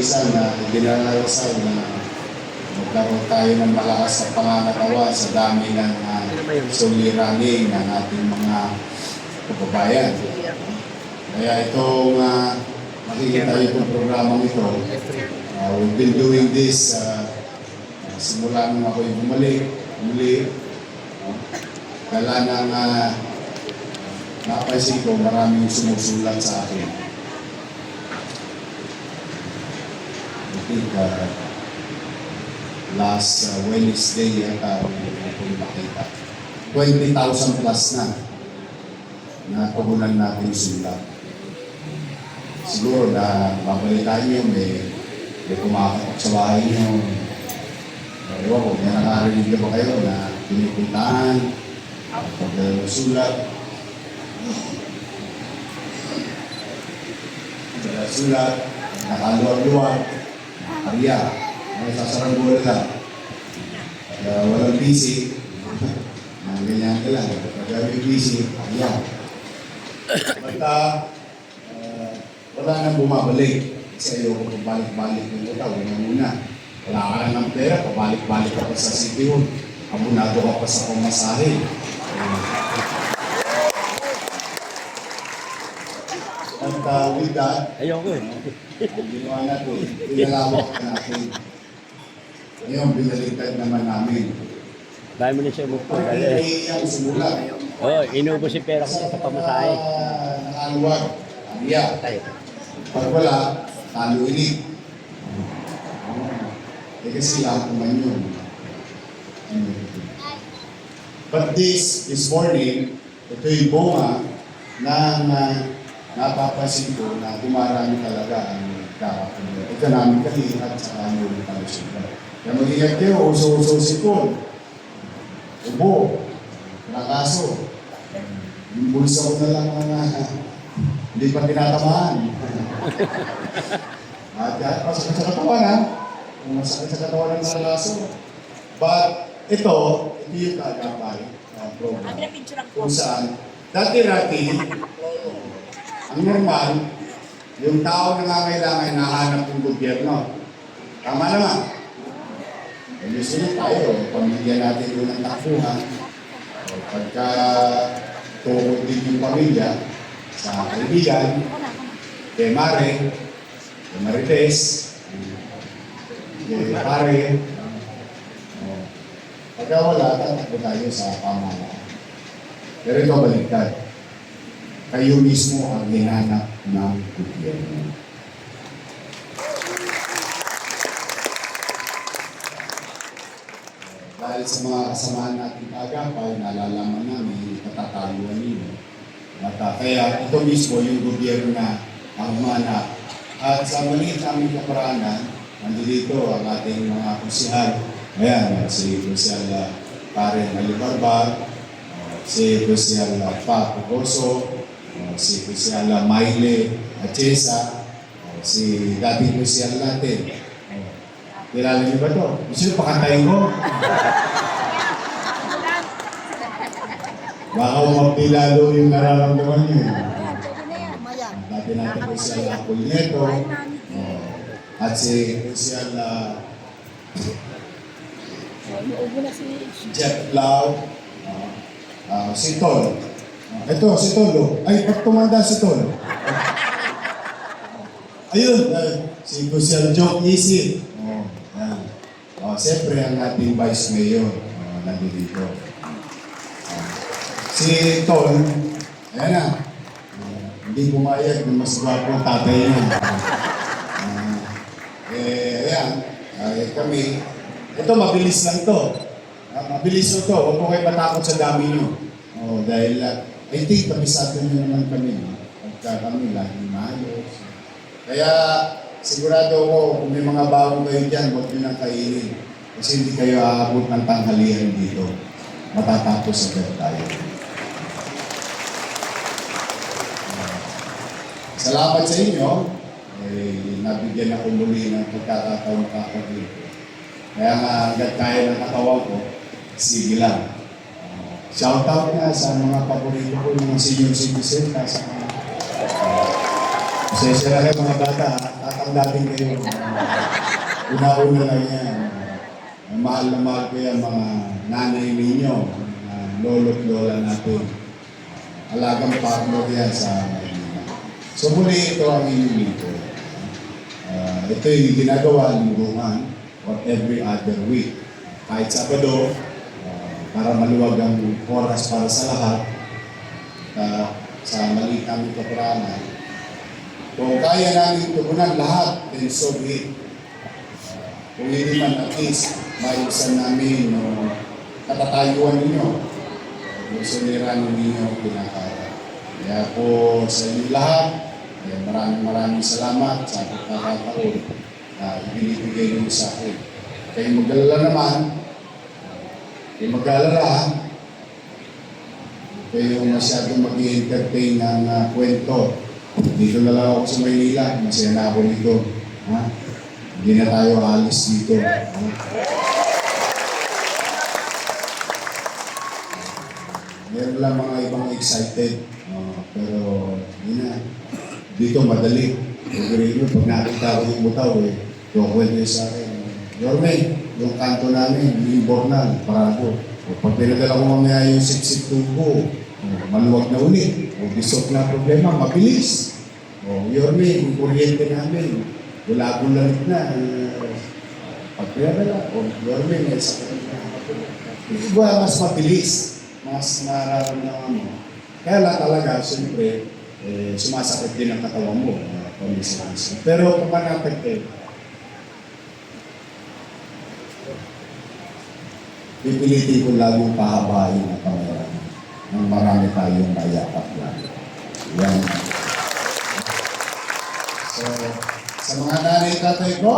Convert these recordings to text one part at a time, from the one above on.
minsan na dinarasal na magkaroon tayo ng malakas na pangangatawa sa dami ng suliranin ng ating mga kababayan. Kaya itong makikita itong programang ito, we've been doing this simula nung ako'y bumalik, muli. Kala nang napansin ko maraming sumusulat sa akin. I think last Wednesday yata kung makita. 20,000 plus na tugunan natin sulat. Siguro na babalikan nyo, may kumakatok sa bahay nyo. Ewan ko, may nakarinig na ba kayo na pinipuntahan, pagsulat, sulat, nakaluwag-luwag, ariya, may sasaranggola lang. Walang busy, ganyan ka lang. Pag may busy, ariya. Basta, wala nang bumabalik sa iyo kung balik-balik yung ito, wala muna. Wala ka lang ng pera, pabalik-balik ka pa sa City Hall. Abunado ka pa sa pamasahe. At with that, ayoko eh. ang ginawa natin, pinalawak natin. Ngayon, binaligtad naman namin. Dahil mo na siya move Pag ang simula. Oo, inubos si pera ko sa pamasahe. Nakaluwag, ariya. Pag wala, talo init. Kasi lahat naman yun. But this morning, ito yung bunga na napapansin ko na dumarami talaga ang kakakulit. Ito namin kalihat sa kanyo ng kalusugan. Kaya mag-ingat kayo, uso-uso sipon. Ubo, nakaso. Yung bulsa ko na lang hindi pa tinatamaan. At masakit sa katawan ha. Masakit sa katawan ng nalaso. But ito yung kaagapay program. Kung saan, dati-rati, ang normal, yung tao na nangangailangan nahanap ng gobyerno. Tama naman. Gusto tayo, pamilya natin doon ang takbuhan. Pagka tukod din yung pamilya, sa kaibigan, kay Mare, kay Marites, kay Pare, pagka wala, tatakbo tayo sa pamahalaan. Pero ito baliktad. Kayo mismo ang hinanap ng gobyerno. Dahil sa mga kasamahan natin kaagapay, nalalaman namin yung katatayuan ninyo. At kaya ito mismo yung gobyerno na ang humanap. At sa maliit naming kaparaanan, nandito ang ating mga kusihal. Ayan, si Kusihal Karen Malibarbar, si Kusihal Pa Pugoso, si Kusihal Maile Achesa, si dating Kusihal natin. Kilala niyo ba ito? Gusto niyo pakantayin ko? Baka umapilalo yung nararamdaman niyo. Dati natin Kusihal Apolneto, at si Kusihal Jeff Lau, si Tol. Ito, si Tol. Ay, pag tumanda si Tol. Ayun, si Kusihal Joke Easy. Siyempre ang ating Vice Mayor, nandito. Si Tol, ayan na. Hindi pumayag na mas gwapo ang tatay niya. Ayan, kami. Ito, mabilis lang ito. Mabilis ito. Huwag po kayo matakot sa dami nyo. Dahil, I think, kabisado nyo naman kami. Pagka kami, lagi maayos. Kaya, sigurado ko, kung may mga bago kayo dyan, huwag nyo nang kainin. Kasi hindi kayo aabot ng tanghalian dito. Matatapos agad tayo. Salamat sa inyo. Nabigyan ako muli ng pagkakataon kakabili. Kaya nga, hanggat kaya ng katawan ko, sige lang. Shoutout nga sa mga paborito ko, mga senior citizen, sa mga Pasensya na kayo mga bata, tatandaan kayo. Una-una lang yan. Mahal na mahal ko yan mga nanay ninyo, mga lolo't lola natin. Alagang partner yan sa Maynila. So muli ito ang inyong lingkod. Ito yung ginagawa linggungan or every other week. Kahit Sabado, para maluwag ang oras para sa lahat, sa maliit naming kapuranan. Kung kaya namin tugunan lahat, then so be it. Kung hindi man at least, maiusan namin katatayuan ninyo. Gusto niranin ninyo pinakaya. Kaya po sa inyo lahat, maraming salamat sa pagkakataon na ibinibigay niyo sa akin. Kayo mag-alala naman, kayo mag-alala, kayo masyadong mag-i-entertain ng kwento. Dito na lang ako sa Maynila, masaya na ako dito. Ha? Hindi na tayo alis dito. Ha? Meron lang mga ibang excited, pero yun na. Dito madali. Pagkakita pag nakita ko yung butaw, kukwento sa akin. Yorme, yung kanto namin, yung Bornal, Parago. Pag pinadala ko mamaya yung sip-sip tubo, maluwag na ulit. O bisok na problema, mabilis. O Yorme, yung kuryente namin, wala akong lamit na. Pag pinadala, o Yorme, may sakit na. Iba, mas mabilis. Mas nararamdaman mo. Kaya lang talaga, siyempre, sumasakit din ang katawan mo. Pero kung manapagpil, pipilitin ko laging pahabain ang pangalan nang marami tayong mayakap lang. Yan. So, sa mga nanay tatay ko,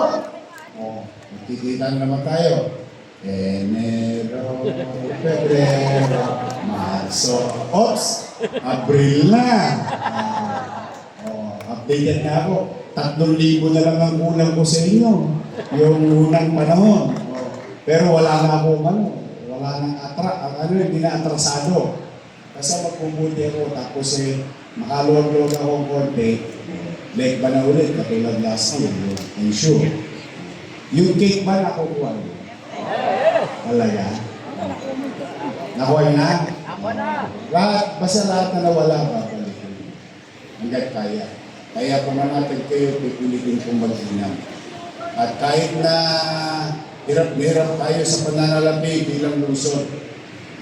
magkikita naman tayo. Enero, Febrero, Marso, Ops, Abril na. Updated na ako. 3,000 na lang ang kulang ko sa inyo. Yung unang panahon. Pero wala na ako, wala nang hindi na atrasado. Kasi magpubuti ako, tapos makaluwag-luwag ako konti, late ba na ulit, katulad last year, I'm sure. Yung cake ba nakukuha niyo? Talaga? Nakuha na? Ako na. Basta lahat na nawala ba? Hanggat kaya. Kaya kung natin kayo, pipilitin kong mag-inam. At kahit na hirap tayo sa pananalapi bilang lungsod,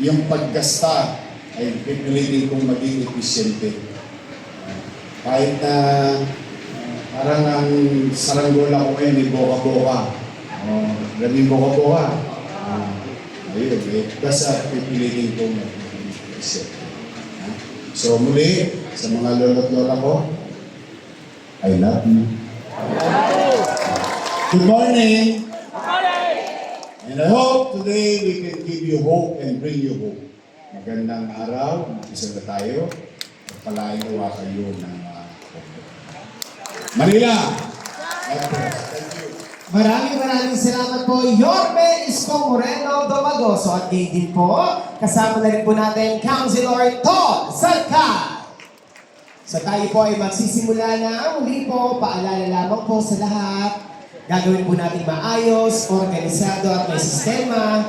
yung paggasta ay pipilitin kong maging episyente. Kahit na parang ang saranggola ko ngayon, may boka-boka. Daming boka-boka. Ayun, basta pipilitin kong maging episyente. So muli, sa mga lolo't lola ko, I love you. Good morning. And I hope today we can give you hope and bring you hope. Magandang araw, isa na tayo. At palain nawa kayo ng Manila. Thank you. Maraming salamat po, Yorme Isko Moreno Domagoso. At din po, kasama na rin po natin, Councilor Todd Salca. So tayo po ay magsisimula na. Muli po, paalala lamang po sa lahat. Gagawin po natin maayos, organisado at may sistema.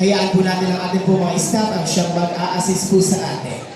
Hayaan po natin ang ating po mga staff ang siyang mag-a-assist po sa atin.